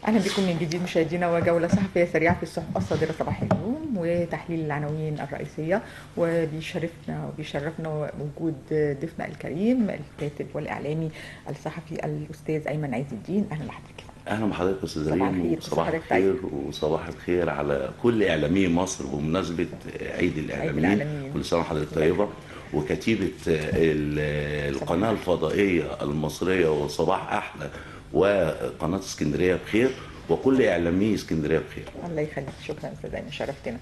أهلا بكم من جديد مشاهدينا وجولة صحفية سريعة في الصحف الصادرة صباح اليوم وتحليل العناوين الرئيسية. وبيشرفنا وجود ضيفنا الكريم الكاتب والإعلامي الصحفي الأستاذ أيمن عز الدين. أهلا بحضرتك. اهلا بحضرتك يا استاذ صباح ريم، الخير، وصباح حضرتك طيب. الخير وصباح الخير على كل اعلامي مصر بمناسبه عيد عيد الاعلاميين. الإعلاميين. كل سنه وحضرتك الله طيبه. يخليك. وكتيبه القناه الفضائيه المصريه وصباح احلى وقناه اسكندريه بخير، وكل اعلامي اسكندريه بخير. الله يخليك، شكرا استاذ ايمن، شرفتنا.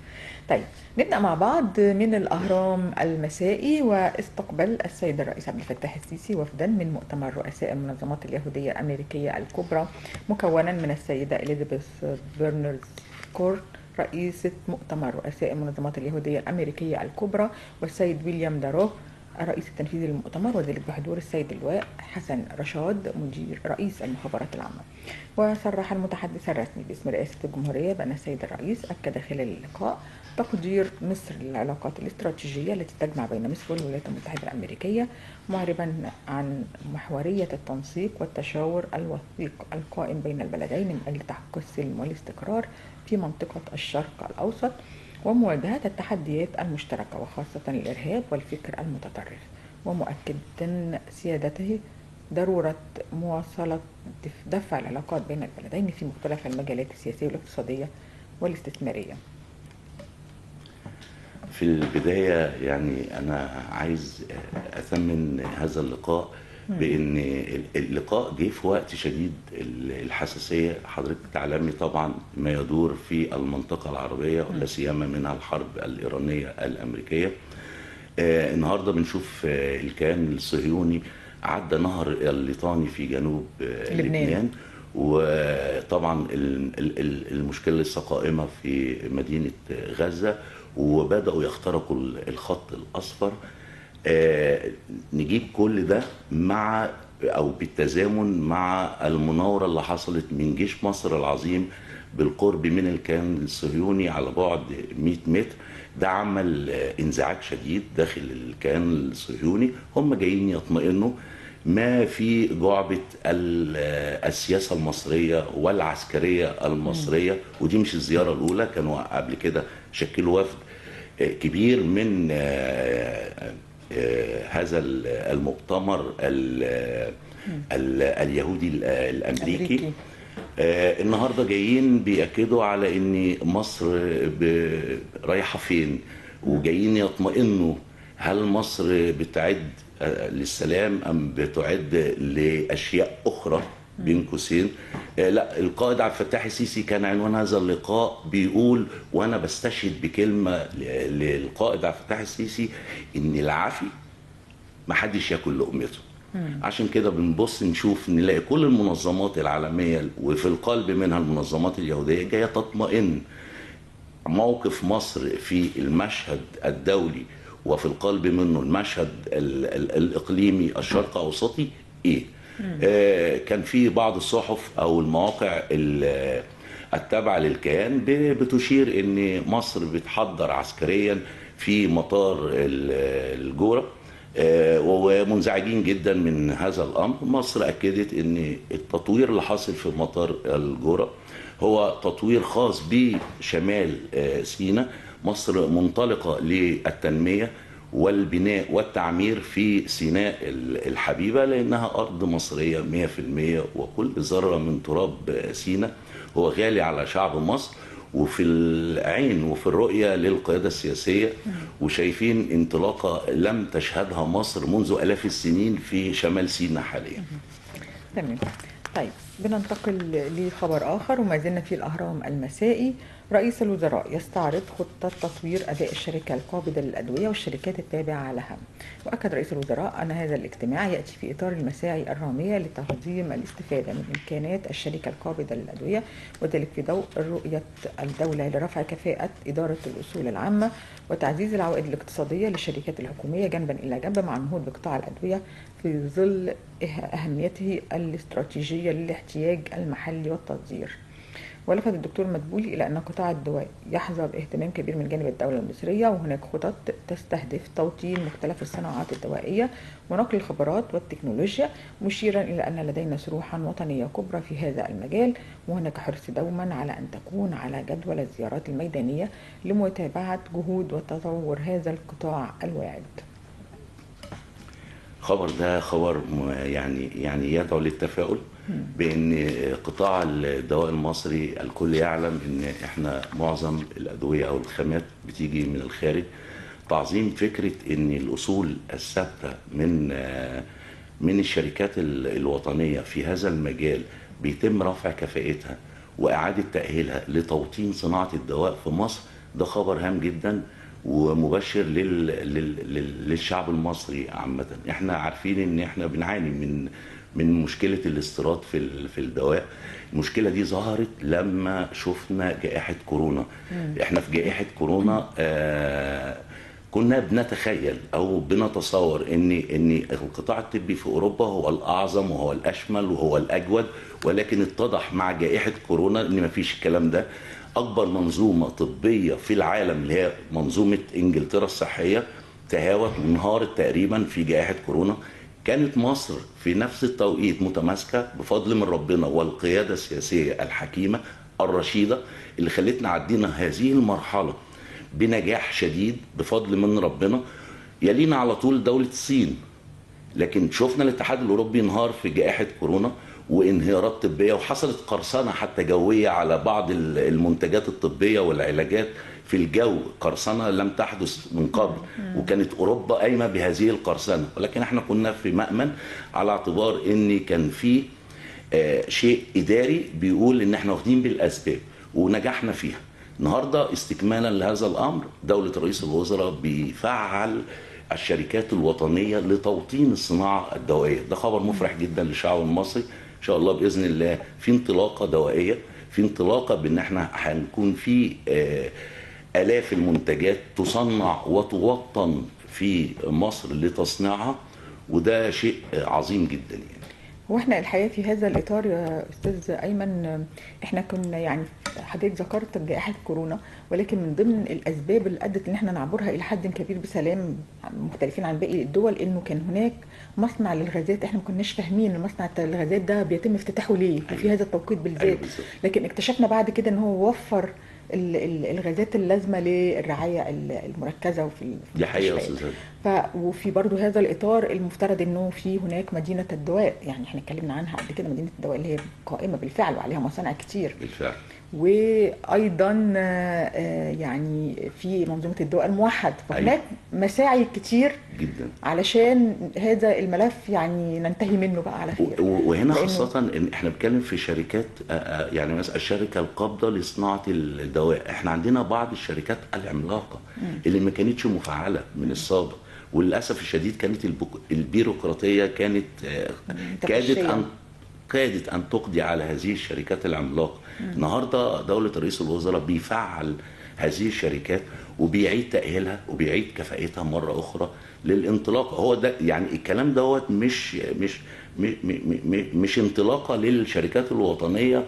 طيب نبدا مع بعض من الاهرام المسائي. واستقبل السيد الرئيس عبد الفتاح السيسي وفدا من مؤتمر رؤساء المنظمات اليهوديه الامريكيه الكبرى، مكونا من السيده اليزابيث بيرنرز كورت رئيسة مؤتمر رؤساء المنظمات اليهودية الأمريكية الكبرى، والسيد ويليام دارو الرئيس التنفيذي للمؤتمر، وذلك بحضور السيد اللواء حسن رشاد مدير رئيس المخابرات العامة. وصرح المتحدث الرسمي باسم رئاسة الجمهورية بأن السيد الرئيس أكد خلال اللقاء تقدير مصر للعلاقات الاستراتيجية التي تجمع بين مصر والولايات المتحدة الأمريكية، معربا عن محورية التنسيق والتشاور الوثيق القائم بين البلدين من أجل تحقيق السلم والاستقرار في منطقة الشرق الأوسط ومواجهة التحديات المشتركة وخاصة الإرهاب والفكر المتطرف، ومؤكدا سيادته ضرورة مواصلة دفع العلاقات بين البلدين في مختلف المجالات السياسية والاقتصادية والاستثمارية. في البداية يعني أنا عايز أثمن هذا اللقاء بأن اللقاء جه في وقت شديد الحساسية. حضرتك تعلمي طبعا ما يدور في المنطقة العربية ولا سيما منها الحرب الإيرانية الأمريكية. النهاردة بنشوف الكيان الصهيوني عدى نهر الليطاني في جنوب لبنان. وطبعا المشكلة لسه قائمة في مدينة غزة، وبدأوا يخترقوا الخط الأصفر. نجيب كل ده مع أو بالتزامن مع المناورة اللي حصلت من جيش مصر العظيم بالقرب من الكيان الصهيوني على بعد 100 متر. ده عمل انزعاج شديد داخل الكيان الصهيوني. هم جايين يطمئنوا ما في جعبة السياسة المصرية والعسكرية المصرية. ودي مش الزيارة الأولى، كانوا قبل كده شكلوا وفد كبير من هذا المؤتمر اليهودي الأمريكي. النهاردة جايين بيأكدوا على ان مصر رايحة فين، وجايين يطمئنوا هل مصر بتعد للسلام ام بتعد لاشياء اخرى بين قوسين. لا، القائد عبد الفتاح السيسي كان عنوان هذا اللقاء بيقول، وانا بستشهد بكلمة للقائد عبد الفتاح السيسي، ان العافي محدش ياكل لقمته. عشان كده بنبص نشوف نلاقي كل المنظمات العالمية وفي القلب منها المنظمات اليهودية جاية تطمئن موقف مصر في المشهد الدولي، وفي القلب منه المشهد الإقليمي الشرق أوسطي إيه. كان في بعض الصحف أو المواقع التابعة للكيان بتشير إن مصر بتحضر عسكريا في مطار الجورة، ومنزعجين جدا من هذا الامر. مصر اكدت ان التطوير اللي حاصل في مطار الجورة هو تطوير خاص بشمال سيناء. مصر منطلقة للتنمية والبناء والتعمير في سيناء الحبيبة، لانها ارض مصرية 100%، وكل ذرة من تراب سيناء هو غالي على شعب مصر. وفي العين وفي الرؤية للقيادة السياسية، وشايفين انطلاقة لم تشهدها مصر منذ آلاف السنين في شمال سيناء حاليا. تمام. طيب بننتقل لخبر آخر وما زلنا في الأهرام المسائي. رئيس الوزراء يستعرض خطة تطوير أداء الشركة القابضة للأدوية والشركات التابعة لها. وأكد رئيس الوزراء أن هذا الاجتماع يأتي في إطار المساعي الرامية لتنظيم الاستفادة من إمكانات الشركة القابضة للأدوية، وذلك في ضوء رؤية الدولة لرفع كفاءة إدارة الأصول العامة وتعزيز العوائد الاقتصادية للشركات الحكومية جنبا إلى جنب مع النهوض بقطاع الأدوية في ظل أهميته الاستراتيجية للاحتياج المحلي والتصدير. ولفت الدكتور مدبولي إلى أن قطاع الدواء يحظى باهتمام كبير من جانب الدولة المصرية، وهناك خطط تستهدف توطين مختلف الصناعات الدوائية ونقل الخبرات والتكنولوجيا، مشيرا إلى أن لدينا صروحا وطنية كبرى في هذا المجال، وهناك حرص دوما على أن تكون على جدول الزيارات الميدانية لمتابعة جهود وتطور هذا القطاع الواعد. خبر ده خبر يعني يدعو للتفاؤل بان قطاع الدواء المصري الكل يعلم ان احنا معظم الادويه او الخامات بتيجي من الخارج. تعظيم فكره ان الاصول الثابته من الشركات الوطنيه في هذا المجال بيتم رفع كفاءتها واعاده تاهيلها لتوطين صناعه الدواء في مصر، ده خبر هام جدا ومبشر للشعب المصري عامة. احنا عارفين ان احنا بنعاني من مشكلة الاستيراد في الدواء. المشكلة دي ظهرت لما شفنا جائحة كورونا. احنا في جائحة كورونا كنا بنتخيل او بنتصور ان القطاع الطبي في اوروبا هو الاعظم وهو الاشمل وهو الاجود، ولكن اتضح مع جائحة كورونا ان مفيش الكلام ده. اكبر منظومه طبيه في العالم اللي هي منظومه انجلترا الصحيه تهاوت وانهارت تقريبا في جائحه كورونا. كانت مصر في نفس التوقيت متماسكه بفضل من ربنا والقياده السياسيه الحكيمه الرشيده اللي خلتنا عدينا هذه المرحله بنجاح شديد بفضل من ربنا. يلينا على طول دوله الصين، لكن شفنا الاتحاد الاوروبي انهار في جائحه كورونا وانهيارات طبيه، وحصلت قرصنه حتى جويه على بعض المنتجات الطبيه والعلاجات في الجو، قرصنه لم تحدث من قبل، وكانت اوروبا قايمه بهذه القرصنه، ولكن احنا كنا في مأمن على اعتبار ان كان في شيء اداري بيقول ان احنا واخدين بالاسباب ونجحنا فيها. النهارده استكمالا لهذا الامر دوله رئيس الوزراء بيفعل الشركات الوطنيه لتوطين الصناعه الدوائيه. ده خبر مفرح جدا للشعب المصري. ان شاء الله باذن الله في انطلاقه دوائيه، في انطلاقه بان احنا هنكون في الاف المنتجات تصنع وتوطن في مصر لتصنيعها، وده شيء عظيم جدا يعني. واحنا الحقيقه في هذا الاطار يا استاذ ايمن، احنا كنا يعني حضرتك ذكرت جائحه كورونا، ولكن من ضمن الاسباب اللي ادت ان احنا نعبرها الى حد كبير بسلام مختلفين عن باقي الدول انه كان هناك مصنع للغازات. احنا ما كناش فاهمين مصنع الغازات ده بيتم افتتاحه ليه وفي هذا التوقيت بالذات، لكن اكتشفنا بعد كده ان هو وفر الغازات اللازمه للرعايه المركزه وفي دي حقيقه يا استاذ. وفي برضو هذا الاطار المفترض انه في هناك مدينه الدواء، يعني احنا اتكلمنا عنها قبل كده، مدينه الدواء اللي هي قائمه بالفعل وعليها مصانع كتير بالفعل، وايضا يعني في منظومه الدواء الموحد، فهناك مساعي كتير جدا علشان هذا الملف يعني ننتهي منه بقى على خير. وهنا خاصه ان احنا بنتكلم في شركات يعني مثلا الشركه القابضه لصناعه الدواء. احنا عندنا بعض الشركات العملاقه اللي ما كانتش مفعله من السابق، وللاسف الشديد كانت البيروقراطيه كانت كادت ان تقضي على هذه الشركات العملاقه. النهارده دوله رئيس الوزراء بيفعل هذه الشركات وبيعيد تاهيلها وبيعيد كفاءتها مره اخرى للانطلاق. هو ده يعني الكلام دوت مش انطلاقه للشركات الوطنيه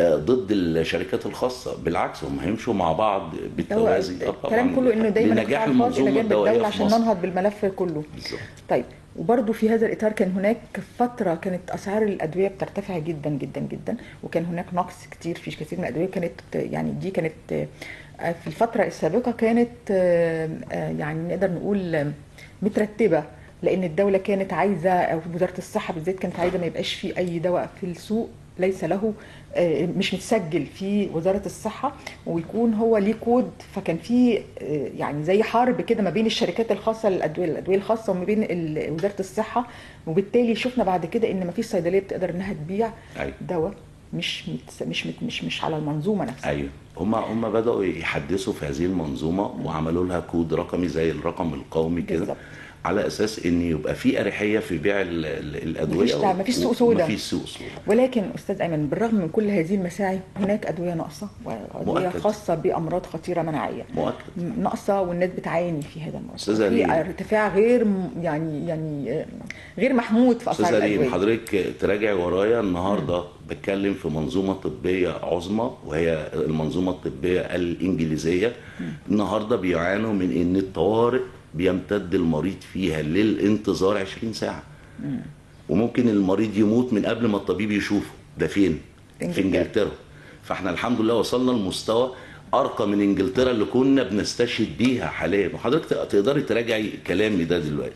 ضد الشركات الخاصه، بالعكس هم هيمشوا مع بعض بالتوازي. الكلام كله انه دايما لنجاح المنظومه الى جانب الدوله عشان مصر. ننهض بالملف كله. بالظبط. طيب، وبرضه في هذا الاطار كان هناك فتره كانت اسعار الادويه بترتفع جدا جدا جدا، وكان هناك نقص كتير في كثير من الادويه. كانت يعني دي كانت في الفتره السابقه كانت يعني نقدر نقول مترتبه، لان الدوله كانت عايزه او وزاره الصحه بالذات كانت عايزه ما يبقاش في اي دواء في السوق ليس له مش متسجل في وزاره الصحه ويكون هو ليه كود. فكان في يعني زي حرب كده ما بين الشركات الخاصه الادويه الخاصه وما بين وزاره الصحه، وبالتالي شفنا بعد كده ان ما فيش صيدليه بتقدر انها تبيع دواء مش على المنظومه نفسها. ايوه، هم بداوا يحدثوا في هذه المنظومه وعملوا لها كود رقمي زي الرقم القومي كده على اساس ان يبقى في اريحيه في بيع الادويه، مفيش سوق سوداء. مفيش سوق سوداء. ولكن استاذ ايمن، بالرغم من كل هذه المساعي هناك ادويه ناقصه، وادويه مؤكد. خاصه بامراض خطيره مناعيه مؤكد ناقصه، والناس بتعاني في هذا الموضوع. أستاذة في ريم. ارتفاع غير يعني غير محمود في اسعار استاذة ريم، الادويه. حضرتك تراجعي ورايا النهارده بتكلم في منظومه طبيه عظمى، وهي المنظومه الطبيه الانجليزيه. النهارده بيعانوا من ان الطوارئ بيمتد المريض فيها للانتظار 20 ساعه، وممكن المريض يموت من قبل ما الطبيب يشوفه. ده فين؟ في انجلترا. فاحنا الحمد لله وصلنا لمستوى ارقى من انجلترا اللي كنا بنستشهد بيها حاليا، وحضرتك تقدري تراجعي كلامي ده دلوقتي.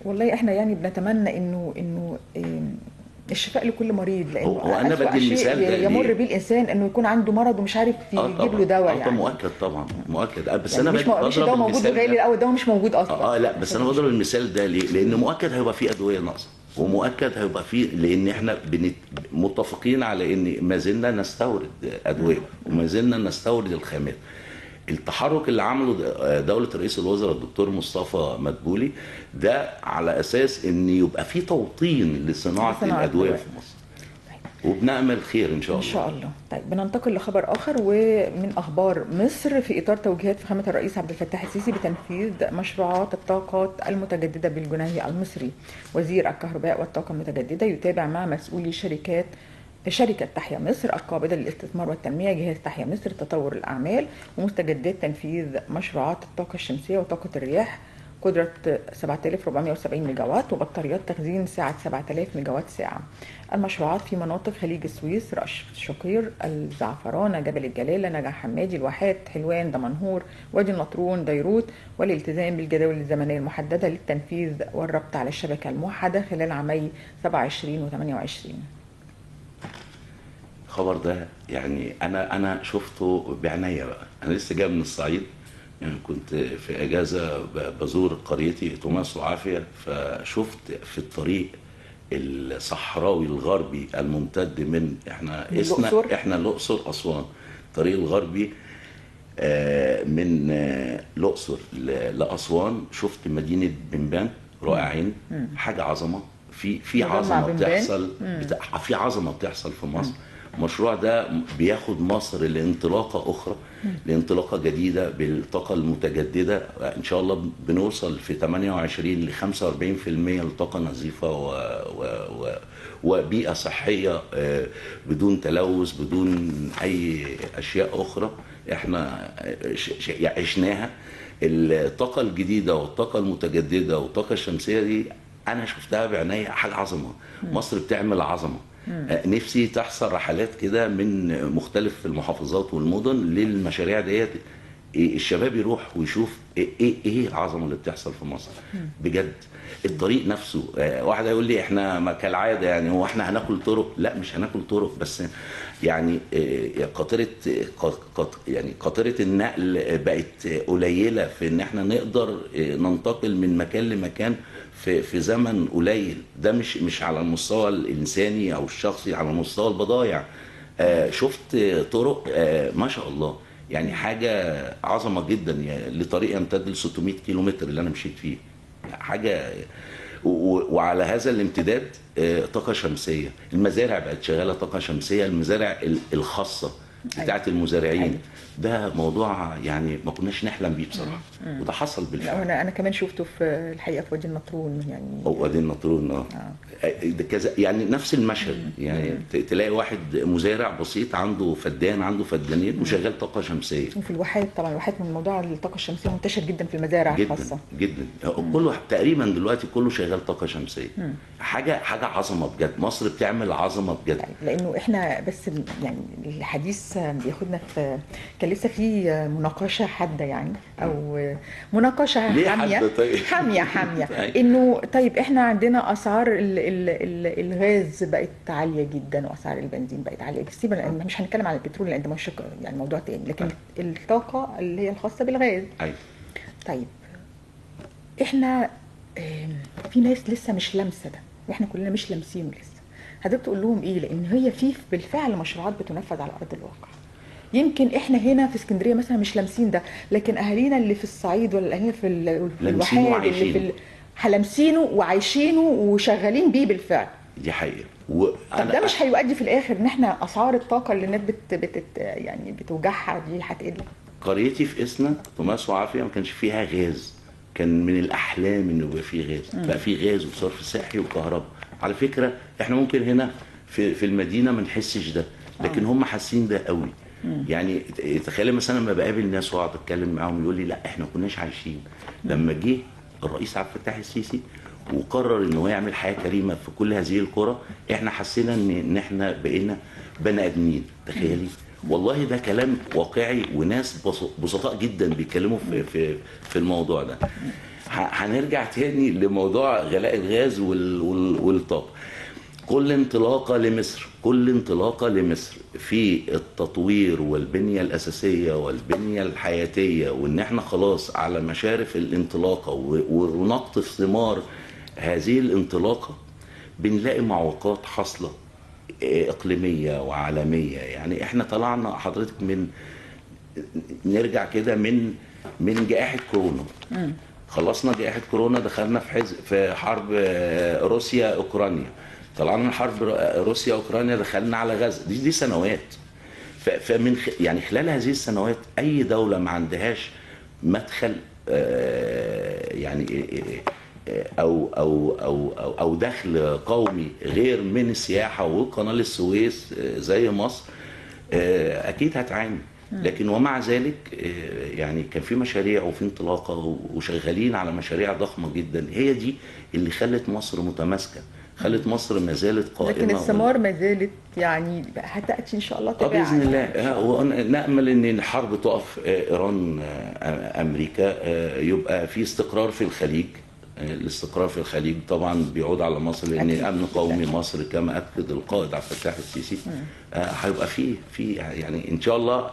والله احنا يعني بنتمنى انه الشفاء لكل مريض، لانه هو انا أسوأ بدي شيء المثال ده يمر ليه؟ بيه الانسان انه يكون عنده مرض ومش عارف يجيب له دواء. يعني مؤكد طبعا، مؤكد. بس يعني انا مش بضرب الدواء موجود المثال وغالي، ده. الاول الدواء مش موجود اصلا. لا، بس انا بضرب المثال ده ليه؟ لان مؤكد هيبقى في ادويه ناقصه، ومؤكد هيبقى في، لان احنا متفقين على ان ما زلنا نستورد ادويه وما زلنا نستورد الخامات. التحرك اللي عمله دولة رئيس الوزراء الدكتور مصطفى مدبولي ده على اساس ان يبقى في توطين لصناعه الادويه في مصر، وبنأمل خير ان شاء الله. ان شاء الله. طيب بننتقل لخبر اخر ومن اخبار مصر، في اطار توجيهات فخامه الرئيس عبد الفتاح السيسي بتنفيذ مشروعات الطاقات المتجدده بالجنيه المصري. وزير الكهرباء والطاقه المتجدده يتابع مع مسؤولي شركة تحيا مصر القابضة للاستثمار والتنمية جهاز تحيا مصر تطور الأعمال ومستجدات تنفيذ مشروعات الطاقة الشمسية وطاقة الرياح قدرة 7470 ميجا وات وبطاريات تخزين سعة 7000 ميجا وات ساعة. المشروعات في مناطق خليج السويس، رأس شقير، الزعفرانة، جبل الجلالة، نجع حمادي، الواحات، حلوان، دمنهور، وادي النطرون، ديروت، والالتزام بالجداول الزمنية المحددة للتنفيذ والربط على الشبكة الموحدة خلال عامي 27 و 28. الخبر ده يعني انا شفته بعناية بقى. انا لسه جاي من الصعيد، يعني كنت في اجازه بزور قريتي توماس وعافيه، فشفت في الطريق الصحراوي الغربي الممتد من احنا الاقصر اسوان، الطريق الغربي من الاقصر لاسوان. شفت مدينه بنبان رائعين، حاجه عظمه. في عظمه بتحصل، في عظمه بتحصل في مصر. المشروع ده بياخد مصر لانطلاقه اخرى، لانطلاقه جديده بالطاقه المتجدده. ان شاء الله بنوصل في 28 ل 45% لطاقه نظيفه وبيئه صحيه بدون تلوث، بدون اي اشياء اخرى احنا عشناها. الطاقه الجديده والطاقه المتجدده والطاقه الشمسيه دي انا شفتها بعناية، حاجه عظمه. مصر بتعمل عظمه. نفسي تحصل رحلات كده من مختلف المحافظات والمدن للمشاريع ديت، الشباب يروح ويشوف ايه العظمه اللي بتحصل في مصر بجد. الطريق نفسه، واحد هيقول لي احنا ما كالعاده يعني هو احنا هناكل طرق؟ لا، مش هناكل طرق، بس يعني قاطره النقل بقت قليله في ان احنا نقدر ننتقل من مكان لمكان في زمن قليل. ده مش على المستوى الانساني او الشخصي، على مستوى البضائع. شفت طرق ما شاء الله، يعني حاجه عظمه جدا، يعني لطريق يمتد ل 600 كيلومتر اللي انا مشيت فيه، حاجه. وعلى هذا الامتداد طاقه شمسيه، المزارع بقت شغاله طاقه شمسيه، المزارع الخاصه بتاعت المزارعين. ده موضوع يعني ما كناش نحلم بيه بصراحه، وده حصل بالفعل. انا كمان شفته في الحقيقه في وادي النطرون، يعني وادي النطرون ده كذا، يعني نفس المشهد. يعني تلاقي واحد مزارع بسيط عنده فدان، عنده فدانين، وشغال طاقه شمسيه. وفي الواحات طبعا، الواحات من موضوع الطاقه الشمسيه منتشر جدا في المزارع الخاصه جدا. كله تقريبا دلوقتي كله شغال طاقه شمسيه. حاجه عظمه بجد، مصر بتعمل عظمه بجد. لانه احنا بس يعني الحديث بياخدنا في، كان لسه في مناقشه حاده يعني، او مناقشه حاميه. طيب؟ حاميه انه طيب احنا عندنا اسعار الغاز بقت عاليه جدا، واسعار البنزين بقت عاليه جدا. لان مش هنتكلم عن البترول لان ده مش يعني موضوع تاني، لكن الطاقه اللي هي الخاصه بالغاز. طيب احنا في ناس لسه مش لامسه ده، واحنا كلنا مش لامسينه لسه. حضرتك تقول لهم ايه؟ لان هي في بالفعل مشروعات بتنفذ على ارض الواقع. يمكن احنا هنا في اسكندريه مثلا مش لامسين ده، لكن اهالينا اللي في الصعيد ولا اهالينا في الواحات اللي في لامسينه وعايشينه وشغالين بيه بالفعل. دي حقيقه. طب ده مش هيؤدي في الاخر ان احنا اسعار الطاقه اللي الناس يعني بتوجعها دي هتقل؟ قريتي في اسنا توماس وعافيه ما كانش فيها غاز، كان من الاحلام انه يبقى فيه غاز، بقى فيه غاز وصرف صحي وكهرباء. على فكره احنا ممكن هنا في المدينه ما نحسش ده، لكن هم حاسين ده قوي. يعني تخيل مثلا لما بقابل ناس واقعد اتكلم معاهم يقول لي لا احنا ما كناش عايشين. لما جه الرئيس عبد الفتاح السيسي وقرر ان هو يعمل حياه كريمه في كل هذه القرى، احنا حسينا ان احنا بقينا بني ادمين. تخيلي، والله ده كلام واقعي، وناس بسطاء جدا بيتكلموا في الموضوع ده. هنرجع تاني لموضوع غلاء الغاز والطاقه. كل انطلاقه لمصر في التطوير والبنيه الاساسيه والبنيه الحياتيه، وان احنا خلاص على مشارف الانطلاقه ونقطف ثمار هذه الانطلاقه، بنلاقي معوقات حاصله اقليميه وعالميه. يعني احنا طلعنا حضرتك نرجع كده من جائحه كورونا. خلصنا جائحه كورونا، دخلنا في حرب روسيا اوكرانيا، طلعنا من حرب روسيا اوكرانيا، دخلنا على غزه. دي سنوات. يعني خلال هذه السنوات اي دوله ما عندهاش مدخل يعني او دخل قومي غير من السياحه وقناه السويس زي مصر اكيد هتعاني. لكن ومع ذلك يعني كان في مشاريع وفي انطلاقه وشغالين على مشاريع ضخمه جدا، هي دي اللي خلت مصر متماسكه، خلت مصر ما زالت قائمه. لكن الثمار ما زالت يعني هتاتي ان شاء الله تباعا. باذن الله. ونامل ان الحرب تقف، ايران امريكا، يبقى في استقرار في الخليج. الاستقرار في الخليج طبعا بيعود على مصر، لان امن قومي مصر كما اكد القائد عبد الفتاح السيسي هيبقى فيه يعني ان شاء الله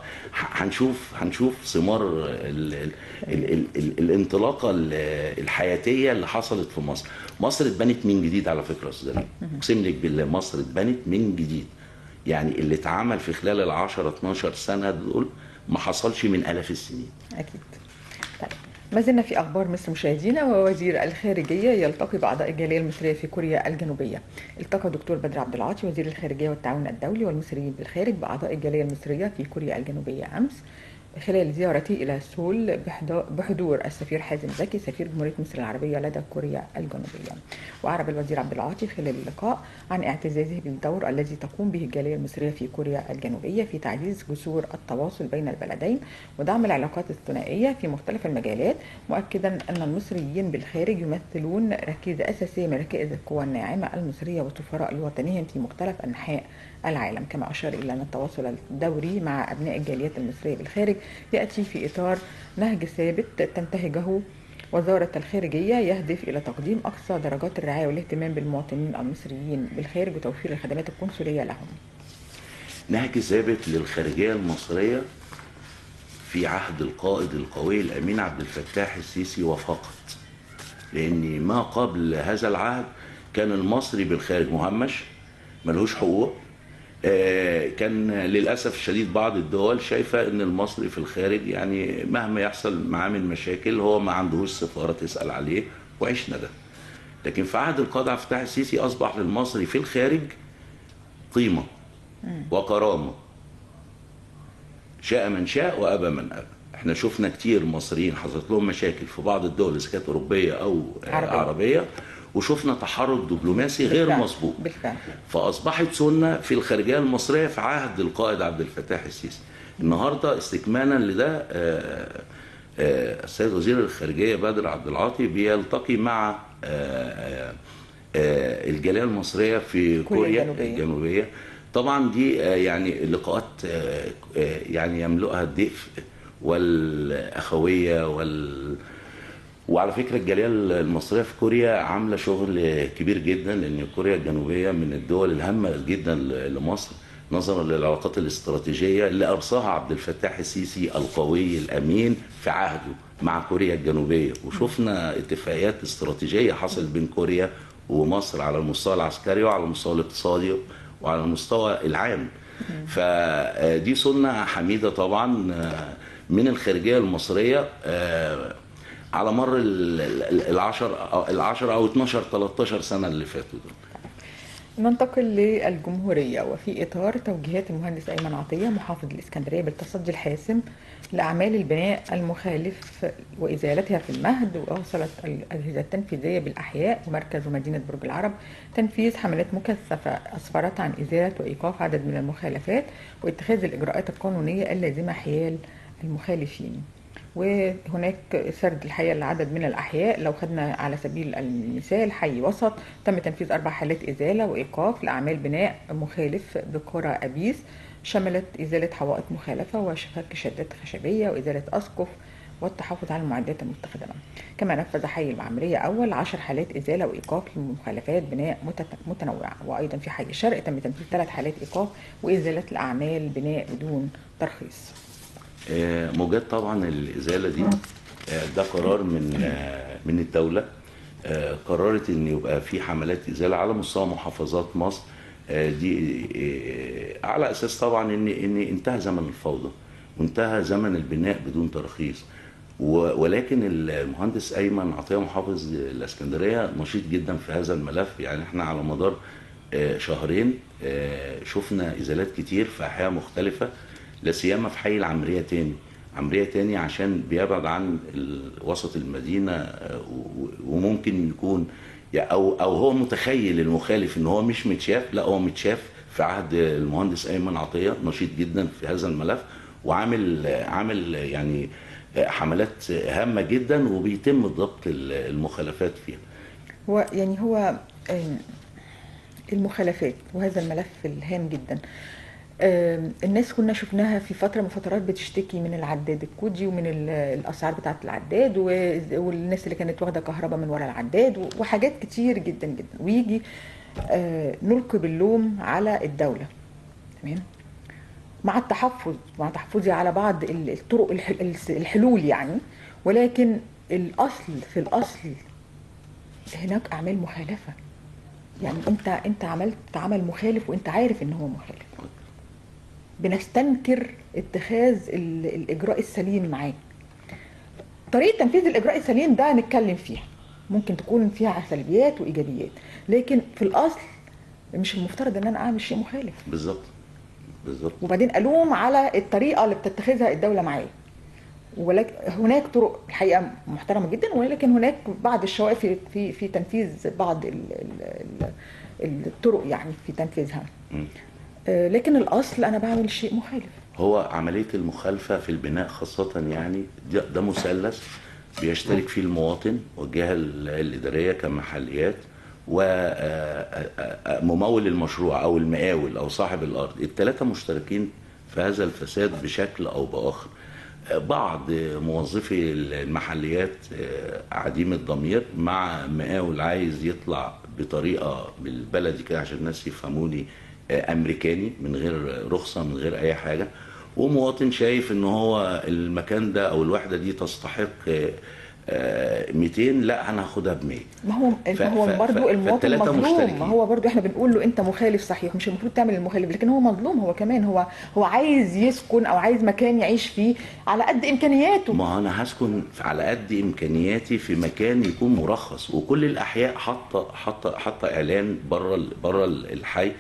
هنشوف ثمار الانطلاقه الحياتيه اللي حصلت في مصر. مصر اتبنت من جديد على فكره يا استاذ، اقسم لك بالله مصر اتبنت من جديد. يعني اللي اتعمل في خلال 10 12 سنه دول ما حصلش من الاف السنين. اكيد. طيب ما زلنا في أخبار مصر مشاهدينا. ووزير الخارجية يلتقي بأعضاء الجالية المصرية في كوريا الجنوبية. التقى دكتور بدر عبد العاطي وزير الخارجية والتعاون الدولي والمصريين بالخارج بأعضاء الجالية المصرية في كوريا الجنوبية أمس، خلال زيارته إلى سول بحضور السفير حازم زكي سفير جمهورية مصر العربية لدى كوريا الجنوبية. وأعرب الوزير عبد العاطي خلال اللقاء عن اعتزازه بالدور الذي تقوم به الجالية المصرية في كوريا الجنوبية في تعزيز جسور التواصل بين البلدين ودعم العلاقات الثنائية في مختلف المجالات، مؤكدا أن المصريين بالخارج يمثلون ركيزة أساسية من ركائز القوى الناعمة المصرية والسفراء الوطنيين في مختلف أنحاء العالم. كما أشار إلى أن التواصل الدوري مع أبناء الجاليات المصرية بالخارج يأتي في إطار نهج ثابت تنتهجه وزارة الخارجية يهدف إلى تقديم أقصى درجات الرعاية والاهتمام بالمواطنين المصريين بالخارج وتوفير الخدمات القنصلية لهم. نهج ثابت للخارجية المصرية في عهد القائد القوي الأمين عبد الفتاح السيسي وفقط، لأن ما قبل هذا العهد كان المصري بالخارج مهمش، ملهوش حقوق. كان للأسف الشديد بعض الدول شايفة أن المصري في الخارج يعني مهما يحصل معاه من مشاكل هو ما عندهوش سفارة تسأل عليه، وعشنا ده. لكن في عهد القائد عبد الفتاح السيسي أصبح للمصري في الخارج قيمة وكرامة، شاء من شاء وأبى من أبى. احنا شفنا كتير مصريين حصلت لهم مشاكل في بعض الدول إذا كانت أوروبية أو عربية، وشفنا تحرك دبلوماسي غير مسبوق. فأصبحت سنة في الخارجية المصرية في عهد القائد عبد الفتاح السيسي. النهاردة استكمالا لده السيد وزير الخارجية بدر عبد العاطي بيلتقي مع الجالية المصرية في كوريا الجنوبية. طبعا دي يعني لقاءات يعني يملؤها الدفء والأخوية وعلى فكرة الجالية المصرية في كوريا عاملة شغل كبير جدا، لأن كوريا الجنوبية من الدول الهامة جدا لمصر نظرا للعلاقات الاستراتيجية اللي أرساها عبد الفتاح السيسي القوي الأمين في عهده مع كوريا الجنوبية. وشفنا اتفاقيات استراتيجية حصلت بين كوريا ومصر على المستوى العسكري وعلى المستوى الاقتصادي وعلى المستوى العام. فدي سنة حميدة طبعا من الخارجية المصرية. على مر العشر او 12 13 سنه اللي فاتوا دول. ننتقل للجمهورية، وفي إطار توجيهات المهندس أيمن عطية محافظ الإسكندرية بالتصدي الحاسم لأعمال البناء المخالف وإزالتها في المهد، ووصلت الأجهزة التنفيذية بالأحياء ومركز ومدينة برج العرب تنفيذ حملات مكثفة أسفرت عن إزالة وإيقاف عدد من المخالفات واتخاذ الإجراءات القانونية اللازمة حيال المخالفين. وهناك سرد الحقيقة لعدد من الأحياء. لو خدنا على سبيل المثال حي وسط، تم تنفيذ 4 حالات إزالة وإيقاف لأعمال بناء مخالف بقرى أبيس، شملت إزالة حوائط مخالفة وفك شدات خشبية وإزالة أسقف والتحافظ على المعدات المستخدمة. كما نفذ حي المعمرية أول 10 حالات إزالة وإيقاف لمخالفات بناء متنوعة. وأيضا في حي الشرق تم تنفيذ 3 حالات إيقاف وإزالة الأعمال بناء بدون ترخيص. موجات طبعا الازاله دي ده قرار من الدوله، قررت ان يبقى في حملات ازاله على مستوى محافظات مصر دي، على اساس طبعا ان انتهى زمن الفوضى وانتهى زمن البناء بدون ترخيص. ولكن المهندس ايمن عطيه محافظ الاسكندريه نشيط جدا في هذا الملف. يعني احنا على مدار شهرين شفنا ازالات كتير في احياء مختلفه، لا سيما في حي العمريه تاني عشان بيبعد عن وسط المدينه، وممكن يكون او هو متخيل المخالف ان هو مش متشاف، لا هو متشاف. في عهد المهندس ايمن عطيه نشيط جدا في هذا الملف، وعامل يعني حملات هامه جدا وبيتم ضبط المخالفات فيها. هو المخالفات وهذا الملف الهام جدا. الناس كنا شفناها في فترة من فترات بتشتكي من العداد الكودي ومن الأسعار بتاعة العداد، والناس اللي كانت واخدة كهرباء من ورا العداد وحاجات كتير جدا جدا، ويجي نلقي باللوم على الدولة. تمام، مع تحفظي على بعض الطرق الحلول يعني، ولكن في الأصل هناك أعمال مخالفة. يعني انت عملت عمل مخالف وانت عارف ان هو مخالف. بنستنكر اتخاذ الإجراء السليم معاه. طريقة تنفيذ الإجراء السليم ده نتكلم فيها، ممكن تكون فيها سلبيات وإيجابيات، لكن في الأصل مش المفترض ان انا اعمل شيء مخالف. بالظبط. وبعدين ألوم على الطريقة اللي بتتخذها الدولة معايا. ولكن هناك طرق الحقيقة محترمة جدا، ولكن هناك بعض الشوائب في تنفيذ بعض الطرق يعني في تنفيذها. لكن الأصل أنا بعمل شيء مخالف. هو عملية المخالفة في البناء خاصة يعني ده مثلث بيشترك فيه المواطن والجهة الإدارية كمحليات وممول المشروع أو المقاول أو صاحب الأرض. الثلاثة مشتركين في هذا الفساد بشكل أو بآخر. بعض موظفي المحليات عديم الضمير مع مقاول عايز يطلع بطريقة بالبلدي كده عشان الناس يفهموني امريكاني من غير رخصه من غير اي حاجه، ومواطن شايف ان هو المكان ده او الوحده دي تستحق 200، لا انا هاخدها ب 100. ما هو برضه المواطن مظلوم. ما هو برضه احنا بنقول له انت مخالف صحيح، مش المفروض تعمل المخالف، لكن هو مظلوم. هو كمان هو عايز يسكن او عايز مكان يعيش فيه على قد امكانياته. ما انا هسكن على قد امكانياتي في مكان يكون مرخص، وكل الاحياء حاطه اعلان بره الحي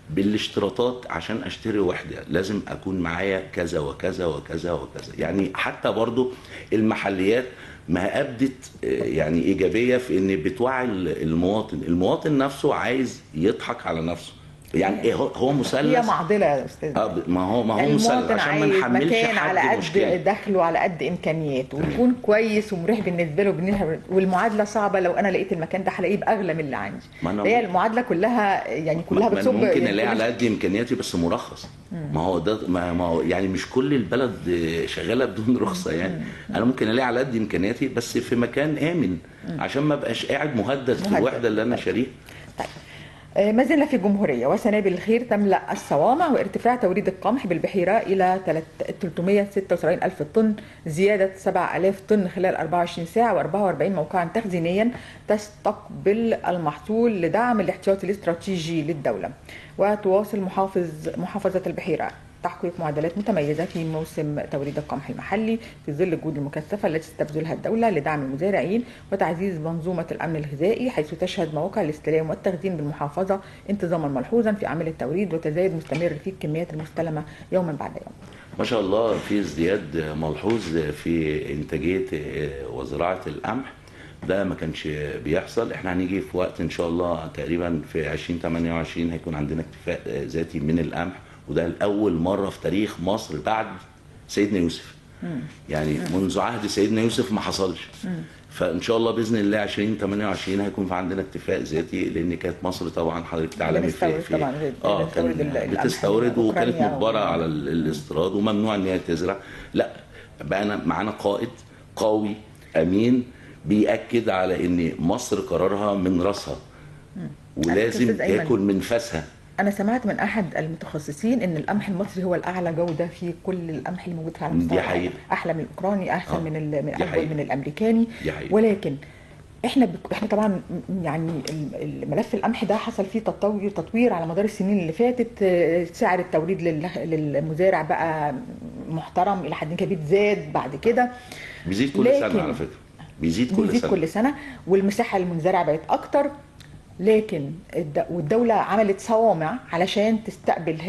بالاشتراطات. عشان اشتري وحده لازم اكون معايا كذا وكذا وكذا وكذا. يعني حتى برضو المحليات ما ابدت يعني ايجابيه في ان بتوعي المواطن نفسه عايز يضحك على نفسه. يعني هو مثلث، هي معضله يا استاذ. ما هو مثلث عشان ما نحملش مكان حد على قد مشكلة. دخله على قد امكانياته ويكون كويس ومريح بالنسبه له. والمعادله صعبه. لو انا لقيت المكان ده هلاقيه باغلى من اللي عندي. هي المعادله كلها يعني كلها بتصب. ممكن الاقي على قد امكانياتي بس مرخص. ما هو ده ما هو يعني مش كل البلد شغاله بدون رخصه. يعني انا ممكن الاقي على قد امكانياتي بس في مكان امن عشان ما ابقاش قاعد مهدد في الوحده اللي انا شاريها. طيب. ما زلنا في الجمهورية، وسنابل الخير تملأ الصوامع، وارتفاع توريد القمح بالبحيرة إلى 376 ألف طن، زيادة 7000 طن خلال 24 ساعة، و44 موقعا تخزينيا تستقبل المحصول لدعم الاحتياطي الاستراتيجي للدولة. وتواصل محافظة البحيرة تحقيق معدلات متميزة في موسم توريد القمح المحلي في ظل الجهود المكثفة التي تبذلها الدولة لدعم المزارعين وتعزيز منظومة الأمن الغذائي، حيث تشهد مواقع الاستلام والتخزين بالمحافظة انتظاما ملحوظا في أعمال التوريد وتزايد مستمر في الكميات المستلمة يوما بعد يوم. ما شاء الله في ازدياد ملحوظ في إنتاجية وزراعة القمح. ده ما كانش بيحصل. احنا هنيجي في وقت ان شاء الله تقريبا في 2028 هيكون عندنا اكتفاء ذاتي من القمح، وده لأول مرة في تاريخ مصر بعد سيدنا يوسف. يعني منذ عهد سيدنا يوسف ما حصلش. فان شاء الله باذن الله 2028 هيكون في عندنا اكتفاء ذاتي، لان كانت مصر طبعا حضرتك تعلمي كان بتستورد وكانت مجبره على الاستيراد وممنوع ان هي تزرع. لا، بقى معانا قائد قوي امين بيأكد على ان مصر قرارها من راسها ولازم ياكل من فاسها. أنا سمعت من أحد المتخصصين إن القمح المصري هو الأعلى جودة في كل القمح اللي موجود في العالم. دي حقيقة. أحلى من الأوكراني، أحسن من أفضل من الأمريكاني. ولكن احنا طبعا يعني الملف القمح ده حصل فيه تطوير على مدار السنين اللي فاتت. سعر التوريد للمزارع بقى محترم إلى حد كبير، زاد بعد كده، بيزيد كل سنة على فكرة، بيزيد كل سنة، والمساحة المنزرعة بقت أكتر. لكن والدولة عملت صوامع علشان تستقبل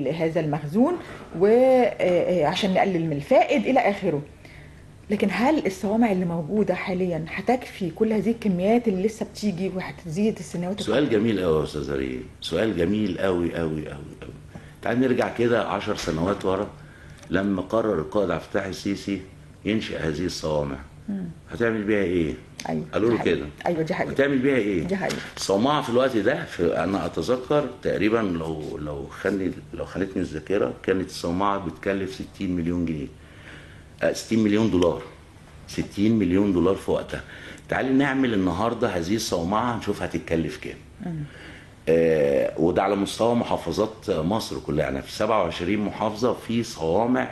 هذا المخزون وعشان نقلل من الفائد إلى آخره. لكن هل الصوامع اللي موجودة حاليا هتكفي كل هذه الكميات اللي لسه بتيجي وهتزيد السنوات؟ سؤال جميل قوي يا أستاذ ريم، سؤال جميل قوي قوي قوي قوي. تعال نرجع كده 10 سنوات ورا لما قرر القائد عبد الفتاح السيسي ينشئ هذه الصوامع. هتعمل بيها ايه؟ أيوة قالوا له كده. ايوه دي حقيقة. هتعمل بيها ايه؟ دي حقيقة. الصومعه في الوقت ده انا اتذكر تقريبا لو خانتني الذاكره كانت الصومعه بتكلف 60 مليون جنيه. 60 مليون دولار. 60 مليون دولار في وقتها. تعالي نعمل النهارده هذه الصومعه نشوف هتتكلف كام. وده على مستوى محافظات مصر كلها. يعني في 27 محافظة في صوامع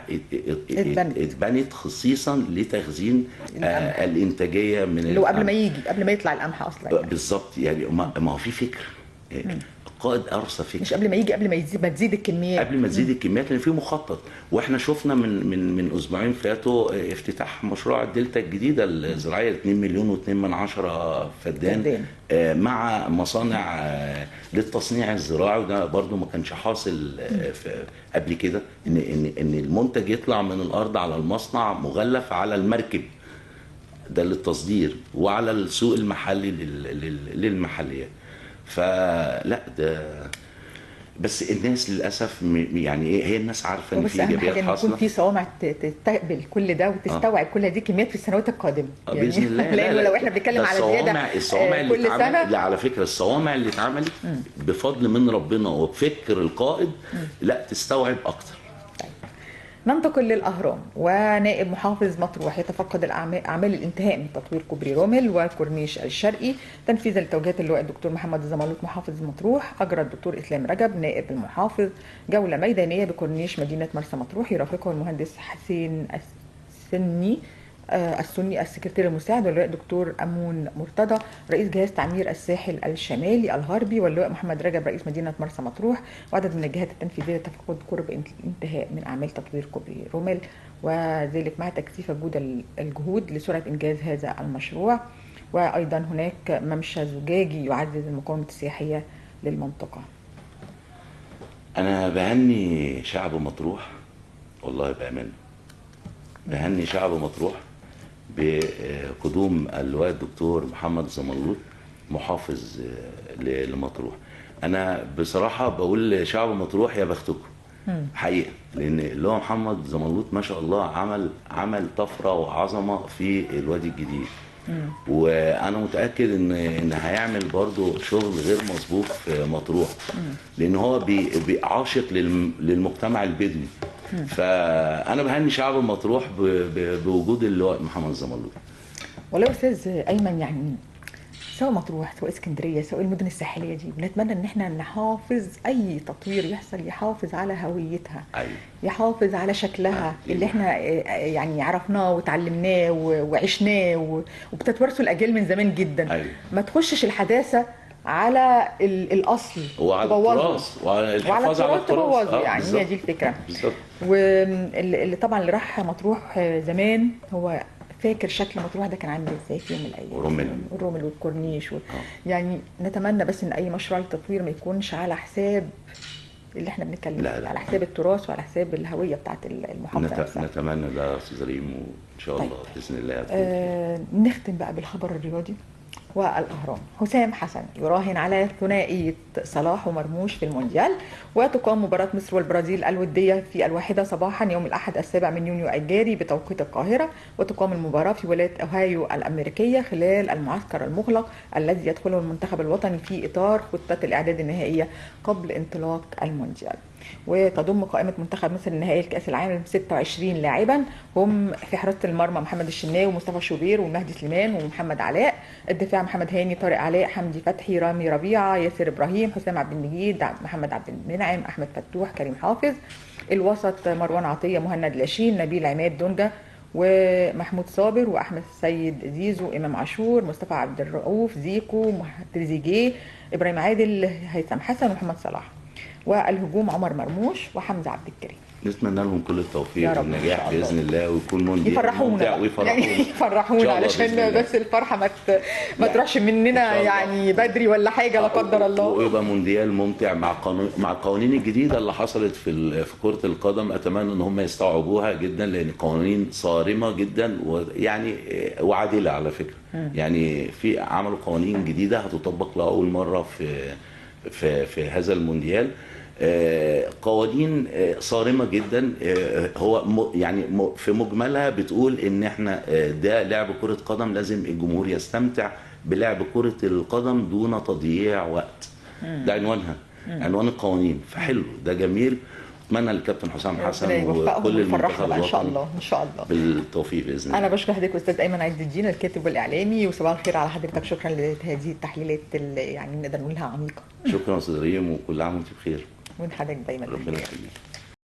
اتبنت خصيصا لتخزين الانتاجية من اللي هو قبل ما يطلع القمح اصلا. يعني. بالظبط. يعني ما هو في فكر. القائد ارسى فكره، مش قبل ما تزيد الكميات. قبل ما تزيد الكميات، لان في مخطط. واحنا شفنا من اسبوعين فاتوا افتتاح مشروع الدلتا الجديده الزراعيه 2 مليون و2 من عشرة فدان مع مصانع للتصنيع الزراعي. وده برضو ما كانش حاصل قبل كده، ان المنتج يطلع من الارض على المصنع مغلف على المركب ده للتصدير وعلى السوق المحلي للمحليات. فلا ده بس الناس للاسف يعني ايه، هي الناس عارفه ان في ايجابيات حاصله. يكون في صوامع تستقبل كل ده وتستوعب كل هذه الكميات في السنوات القادمه. يعني باذن الله. لانه لو احنا بنتكلم على زياده الصوامع اللي كل سنه. لا على فكره الصوامع اللي اتعملت بفضل من ربنا وبفكر القائد لا تستوعب اكتر. ننتقل للأهرام، ونائب محافظ مطروح يتفقد أعمال الانتهاء من تطوير كوبري رومل وكورنيش الشرقي تنفيذا لتوجيهات اللواء الدكتور محمد الزمالوط محافظ مطروح. أجرى الدكتور إسلام رجب نائب المحافظ جولة ميدانية بكورنيش مدينة مرسى مطروح، يرافقه المهندس حسين السني السكرتير المساعد، واللواء الدكتور أمون مرتضى رئيس جهاز تعمير الساحل الشمالي الغربي، واللواء محمد رجب رئيس مدينة مرسى مطروح، وعدد من الجهات التنفيذية تفقد قرب الانتهاء من أعمال تطوير كوبري رومل، وذلك مع تكثيف الجهود لسرعة إنجاز هذا المشروع. وأيضا هناك ممشى زجاجي يعزز المقاومة السياحية للمنطقة. أنا بهني شعب مطروح والله بأمانة، بهني شعب مطروح بقدوم اللواء الدكتور محمد الزمالوط محافظ لمطروح. انا بصراحه بقول لشعب مطروح يا بختكم حقيقه، لان اللواء محمد الزمالوط ما شاء الله عمل طفره وعظمه في الوادي الجديد. وانا متاكد ان هيعمل برضو شغل غير مسبوق في مطروح، لان هو عاشق للمجتمع البدوي. فانا بهني شعب مطروح بوجود اللواء محمد الزمالوط. والله يا استاذ ايمن، يعني سواء مطروح سواء اسكندريه سواء المدن الساحليه دي، بنتمنى ان احنا نحافظ اي تطوير يحصل يحافظ على هويتها. أيوة. يحافظ على شكلها. أيوة. اللي احنا يعني عرفناه وتعلمناه وعشناه وبتتوارثه الاجيال من زمان جدا. أيوة. ما تخشش الحداثه على الاصل وعلى تبوظه. التراث وعلى وعلى الحفاظ على التراث التراث. تبوظه، يعني بالظبط. هي دي الفكره. بالظبط. واللي طبعا اللي راح مطروح زمان هو فاكر شكل مطروح ده كان عامل ازاي في يوم من الايام، الرمل والكورنيش يعني نتمنى بس ان اي مشروع للتطوير ما يكونش على حساب اللي احنا بنتكلم فيه، على حساب التراث وعلى حساب الهويه بتاعت المحافظه نفسها. نتمنى ده يا استاذ ريم، وان شاء الله باذن الله. نختم بقى بالخبر الرياضي والأهرام. حسام حسن يراهن على ثنائية صلاح ومرموش في المونديال. وتقام مباراة مصر والبرازيل الودية في 1 صباحا يوم الأحد 7 يونيو الجاري بتوقيت القاهرة. وتقام المباراة في ولاية أوهايو الأمريكية خلال المعسكر المغلق الذي يدخله المنتخب الوطني في إطار خطة الإعداد النهائية قبل انطلاق المونديال. وتضم قائمة منتخب مصر النهائي لكأس العالم 26 لاعبا، هم في حراسة المرمى محمد الشناوي ومصطفى شوبير ومهدي سليمان ومحمد علاء، الدفاع محمد هاني، طارق علاء، حمدي فتحي، رامي ربيعة، ياسر إبراهيم، حسام عبد المجيد، محمد عبد المنعم، أحمد فتوح، كريم حافظ. الوسط مروان عطية، مهند لاشين، نبيل عماد دونجا، ومحمود صابر، واحمد السيد زيزو، امام عاشور، مصطفى عبد الرؤوف، زيكو، تريزيجيه، ابراهيم عادل، هيثم حسن، ومحمد صلاح. والهجوم عمر مرموش وحمزه عبد الكريم. نتمنى لهم كل التوفيق والنجاح باذن الله، ويكون مونديال يفرحونا ويفرحونا يعني يفرحونا علشان بس الفرحه ما تروحش مننا يعني بدري ولا حاجه لا قدر الله، ويبقى مونديال ممتع مع القوانين الجديده اللي حصلت في كره القدم. اتمنى ان هم يستوعبوها جدا، لان قوانين صارمه جدا ويعني وعادله على فكره. يعني في عملوا قوانين جديده هتطبق لاول مره في هذا المونديال. قوانين صارمة جدا. هو يعني في مجملها بتقول ان احنا ده لعب كرة قدم، لازم الجمهور يستمتع بلعب كرة القدم دون تضييع وقت. ده عنوانها، عنوان القوانين. فحلو، ده جميل. اتمنى للكابتن حسام حسن وكل المنتخب الوطني ان شاء الله ان شاء الله بالتوفيق باذن الله. انا بشكر حضرتك استاذ ايمن عز الدين الكاتب والاعلامي، وصباح الخير على حضرتك. شكرا لهذه التحليلات اللي يعني نقدر نقولها عميقه. شكرا استاذ ريم، وكل عام وانت بخير. وانت حضرتك دايما ربنا يخليك.